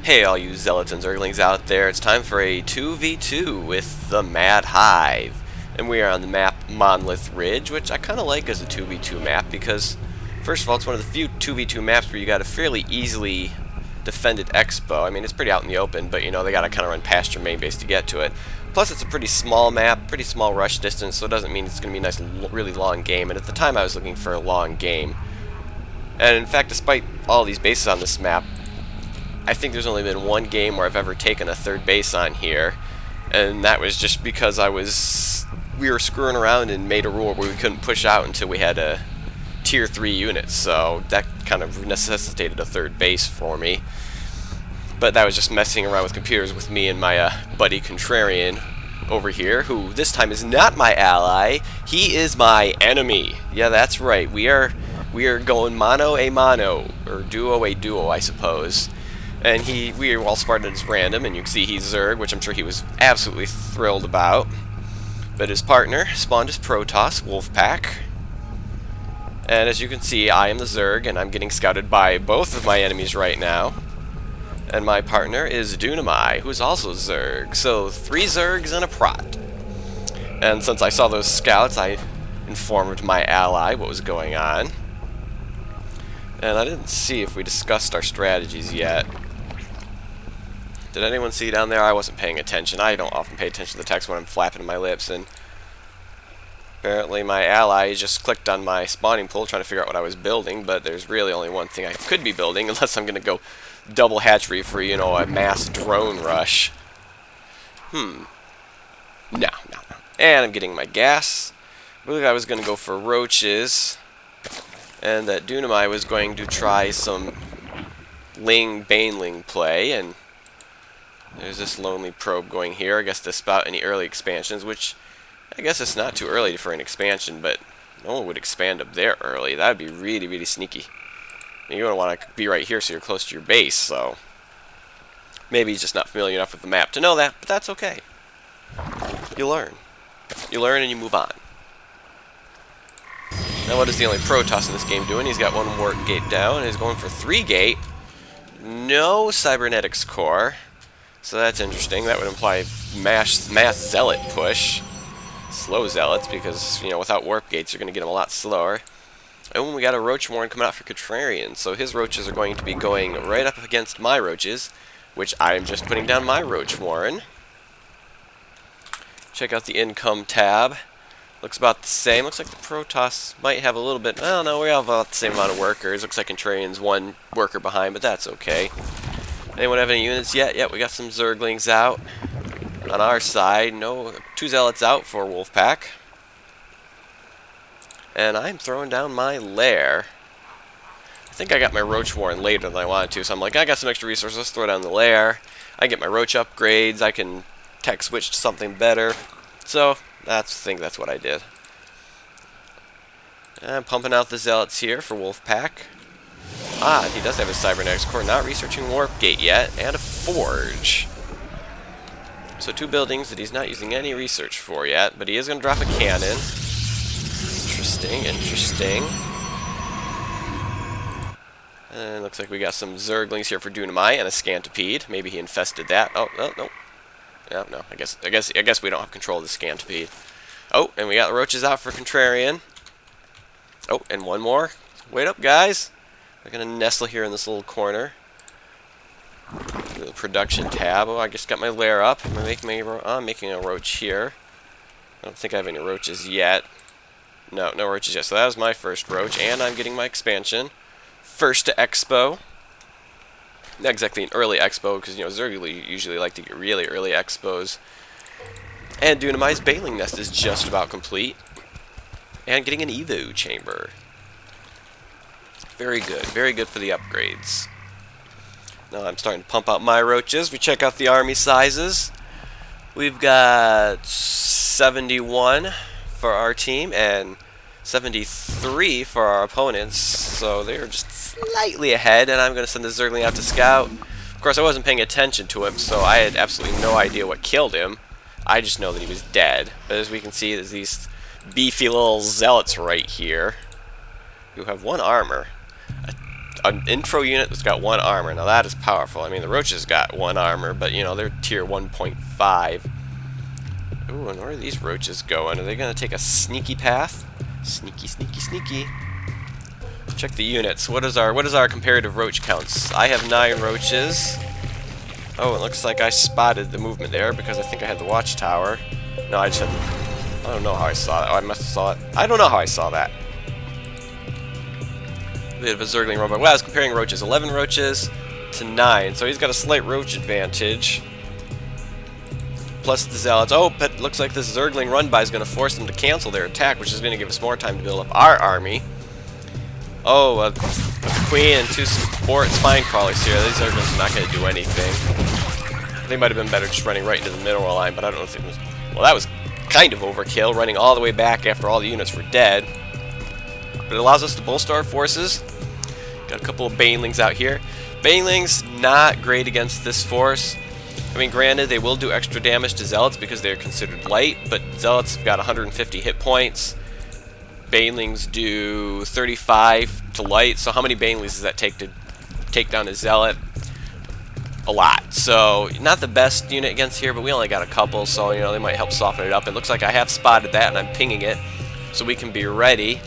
Hey all you zealots and zerglings out there, it's time for a 2v2 with the Mad Hive. And we are on the map Monlyth Ridge, which I kind of like as a 2v2 map because, first of all, it's one of the few 2v2 maps where you got a fairly easily defended expo. I mean, it's pretty out in the open, but you know, they got to kind of run past your main base to get to it. Plus, it's a pretty small map, pretty small rush distance, so it doesn't mean it's going to be a nice, really long game. And at the time, I was looking for a long game. And in fact, despite all these bases on this map, I think there's only been one game where I've ever taken a third base on here, and that was just because we were screwing around and made a rule where we couldn't push out until we had a tier 3 unit, so that kind of necessitated a third base for me. But that was just messing around with computers with me and my buddy Contrarian over here, who this time is not my ally, he is my enemy. Yeah, that's right, we are going mano a mano, or duo a duo, I suppose. And we all started as random, and you can see he's Zerg, which I'm sure he was absolutely thrilled about. But his partner spawned as Protoss, Wolfpack. And as you can see, I am the Zerg, and I'm getting scouted by both of my enemies right now. And my partner is Dunamai, who's also Zerg. So 3 Zergs and a Prot. And since I saw those scouts, I informed my ally what was going on. And I didn't see if we discussed our strategies yet. Did anyone see down there? I wasn't paying attention. I don't often pay attention to the text when I'm flapping my lips, and apparently my ally just clicked on my spawning pool trying to figure out what I was building, but there's really only one thing I could be building, unless I'm going to go double hatchery for, you know, a mass drone rush. No. And I'm getting my gas. I believe I was going to go for roaches, and that Dunamai was going to try some Baneling play, and there's this lonely probe going here, I guess, to spout any early expansions, which I guess it's not too early for an expansion, but no one would expand up there early. That would be really, really sneaky. I mean, you're going to want to be right here so you're close to your base, so maybe he's just not familiar enough with the map to know that, but that's okay. You learn. You learn and you move on. Now what is the only Protoss in this game doing? He's got 1 warp gate down, and he's going for 3 gate. No cybernetics core. So that's interesting. That would imply mass zealot push. Slow zealots, because, you know, without warp gates, you're going to get them a lot slower. And we got a roach warren coming out for Contrarian, so his roaches are going to be going right up against my roaches, which I'm just putting down my roach warren. Check out the income tab. Looks about the same. Looks like the Protoss might have a little bit... I don't know, we have about the same amount of workers. Looks like Contrarian's 1 worker behind, but that's okay. Anyone have any units yet? Yeah, we got some Zerglings out on our side. No, 2 Zealots out for Wolfpack. And I'm throwing down my lair. I think I got my Roach Warren later than I wanted to, so I'm like, I got some extra resources, let's throw down the lair. I get my Roach upgrades, I can tech switch to something better. So, I think that's what I did. And I'm pumping out the Zealots here for Wolfpack. Ah, he does have a cybernetics core, not researching warp gate yet, and a forge. So 2 buildings that he's not using any research for yet, but he is going to drop a cannon. Interesting, interesting. And looks like we got some Zerglings here for Dunamai and a Scantipede. Maybe he infested that. Oh, no. Yeah, no. I guess we don't have control of the Scantipede. Oh, and we got roaches out for Contrarian. Oh, and 1 more. Wait up, guys. We're going to nestle here in this little corner. The production tab. Oh, I just got my lair up. I'm making a roach here. I don't think I have any roaches yet. No roaches yet. So that was my first roach, and I'm getting my expansion. First to expo. Not exactly an early expo, because, you know, Zerg usually like to get really early expos. And Dunamai's Baneling nest is just about complete. And getting an Evo chamber. Very good for the upgrades. Now I'm starting to pump out my roaches. We check out the army sizes. We've got 71 for our team and 73 for our opponents, so they're just slightly ahead, and I'm going to send the Zergling out to scout. Of course, I wasn't paying attention to him, so I had absolutely no idea what killed him. I just know that he was dead. But as we can see, there's these beefy little zealots right here who have 1 armor. an intro unit that's got 1 armor. Now that is powerful. I mean, the roaches got 1 armor, but you know, they're tier 1.5. Ooh, and where are these roaches going? Are they going to take a sneaky path? Sneaky, sneaky, sneaky. Check the units. What is our comparative roach counts? I have 9 roaches. Oh, it looks like I spotted the movement there because I think I had the watchtower. No, I just had I don't know how I saw that. Oh, I must have saw it. I don't know how I saw that. A bit of a Zergling robot. Well, I was comparing roaches. 11 roaches to 9, so he's got a slight roach advantage. Plus the zealots. Oh, but looks like this Zergling run-by is going to force them to cancel their attack, which is going to give us more time to build up our army. Oh, a queen and 2 support spine crawlers here. These Zerglings are not going to do anything. They might have been better just running right into the mineral line, but I don't know if it was... Well, that was kind of overkill, running all the way back after all the units were dead. But it allows us to bolster our forces. Got a couple of banelings out here. Banelings, not great against this force. I mean, granted, they will do extra damage to zealots because they're considered light, but zealots have got 150 hit points. Banelings do 35 to light, so how many banelings does that take to take down a zealot? A lot. So, not the best unit against here, but we only got a couple, so, you know, they might help soften it up. It looks like I have spotted that, and I'm pinging it, so we can be ready.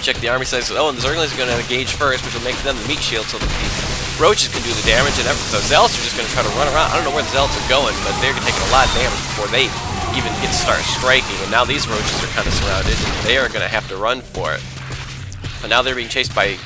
Check the army size. Oh, and the Zerglings are going to engage first, which will make them the meat shield so that the roaches can do the damage, and the zealots are just going to try to run around. I don't know where the zealots are going, but they're taking a lot of damage before they even get to start striking, and now these roaches are kind of surrounded, and they are going to have to run for it. But now they're being chased by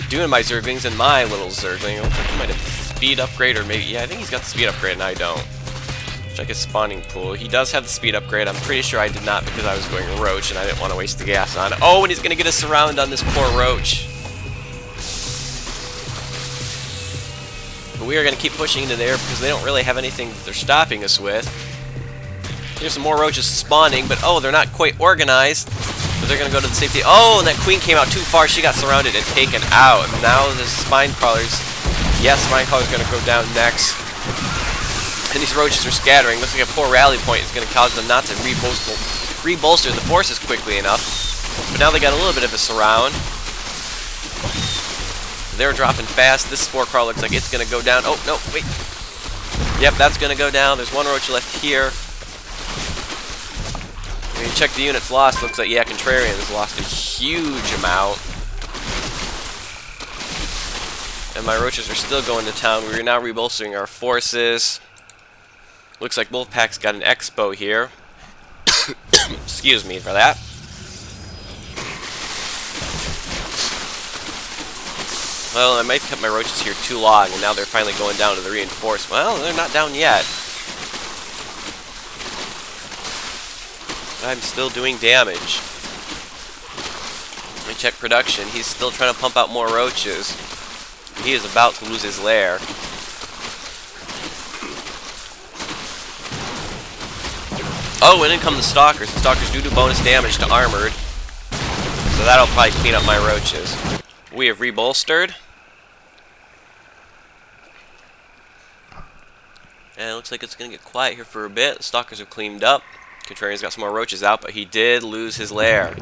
doing my Zerglings and my little Zergling. I think he might have the speed upgrade, or maybe, yeah, I think he's got the speed upgrade and I don't. Check his spawning pool. He does have the speed upgrade. I'm pretty sure I did not because I was going roach and I didn't want to waste the gas on it. Oh, and he's going to get a surround on this poor roach. But we are going to keep pushing into there because they don't really have anything that they're stopping us with. Here's some more roaches spawning, but oh, they're not quite organized. But they're going to go to the safety. Oh, and that queen came out too far. She got surrounded and taken out. Now the spine crawlers. Yes, spine crawler's going to go down next. And these roaches are scattering. Looks like a poor rally point is going to cause them not to rebolster the forces quickly enough. But now they got a little bit of a surround. They're dropping fast. This spore crawler looks like it's going to go down. Oh, no, wait. Yep, that's going to go down. There's one roach left here. When you check the units lost, looks like, yeah, Contrarian has lost a huge amount. And my roaches are still going to town. We are now rebolstering our forces. Looks like Wolfpack's got an expo here. Excuse me for that. Well, I might have kept my roaches here too long, and now they're finally going down to the reinforcement. Well, they're not down yet. I'm still doing damage. Let me check production. He's still trying to pump out more roaches. He is about to lose his lair. Oh, and in come the Stalkers. The Stalkers do bonus damage to Armored. So that'll probably clean up my roaches. We have rebolstered. And it looks like it's going to get quiet here for a bit. The Stalkers have cleaned up. Contrarian's got some more roaches out, but he did lose his lair.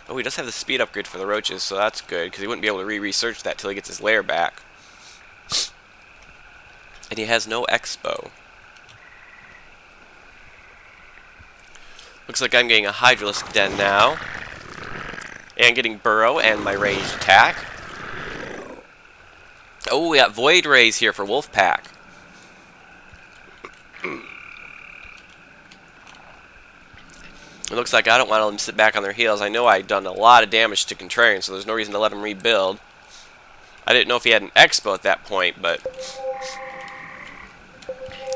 Oh, he does have the speed upgrade for the roaches, so that's good, because he wouldn't be able to re-research that till he gets his lair back. And he has no expo. Looks like I'm getting a Hydralisk Den now. And getting Burrow and my ranged attack. Oh, we got Void Rays here for Wolfpack. It looks like I don't want to let them sit back on their heels. I know I've done a lot of damage to Contrarian, so there's no reason to let him rebuild. I didn't know if he had an expo at that point, but...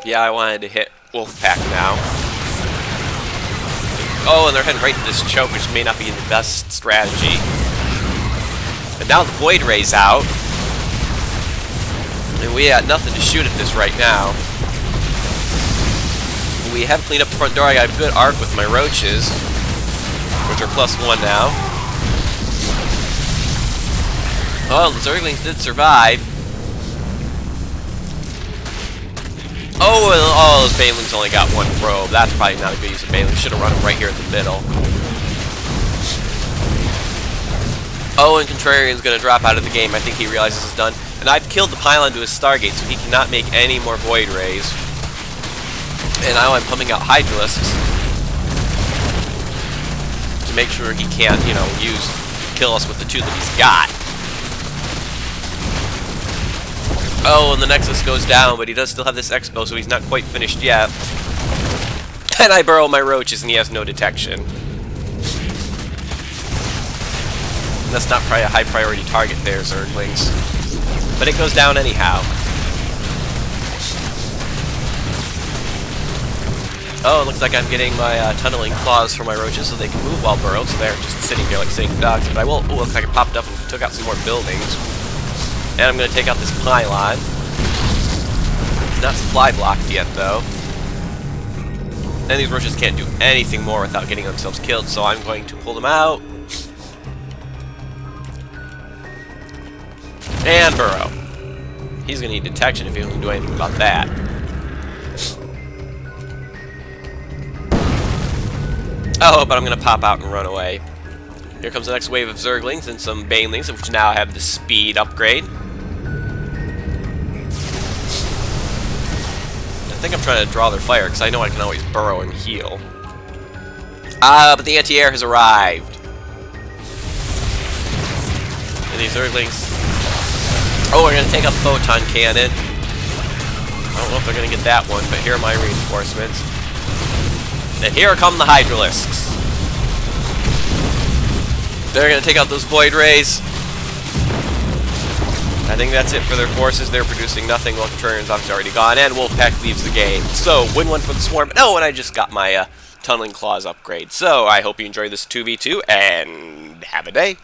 yeah, I wanted to hit Wolfpack now. Oh, and they're heading right to this choke, which may not be the best strategy. And now the Void Ray's out. And we had nothing to shoot at this right now. We have cleaned up the front door. I got a good arc with my roaches, which are +1 now. Oh, the Zerglings did survive. Oh, those Banelings only got 1 probe. That's probably not a good use of Banelings. Should have run them right here in the middle. Oh, and Contrarian's going to drop out of the game. I think he realizes it's done. And I've killed the pylon to his Stargate, so he cannot make any more Void Rays. And now I'm pumping out Hydralisks to make sure he can't, you know, kill us with the 2 that he's got. Oh, and the Nexus goes down, but he does still have this Expo, so he's not quite finished yet. And I burrow my roaches, and he has no detection. And that's not probably a high priority target there, Zerglings. But it goes down anyhow. Oh, it looks like I'm getting my tunneling claws for my roaches so they can move while burrowed, so they're just sitting here like sitting ducks. But I will. Oh, looks like it popped up and took out some more buildings. And I'm going to take out this pylon. Not supply blocked yet, though. And these roaches can't do anything more without getting themselves killed, so I'm going to pull them out. And burrow. He's going to need detection if he doesn't do anything about that. Oh, but I'm going to pop out and run away. Here comes the next wave of Zerglings and some Banelings, which now have the speed upgrade. I think I'm trying to draw their fire, because I know I can always burrow and heal. But the anti-air has arrived. And these Zerglings... Oh, we're going to take out the Photon Cannon. I don't know if they're going to get that one, but here are my reinforcements. And here come the Hydralisks. They're going to take out those Void Rays. I think that's it for their forces. They're producing nothing while Contrarian's obviously already gone, and Wolfpack leaves the game. So, win one for the Swarm. Oh, and I just got my Tunneling Claws upgrade. So, I hope you enjoyed this 2v2, and have a day.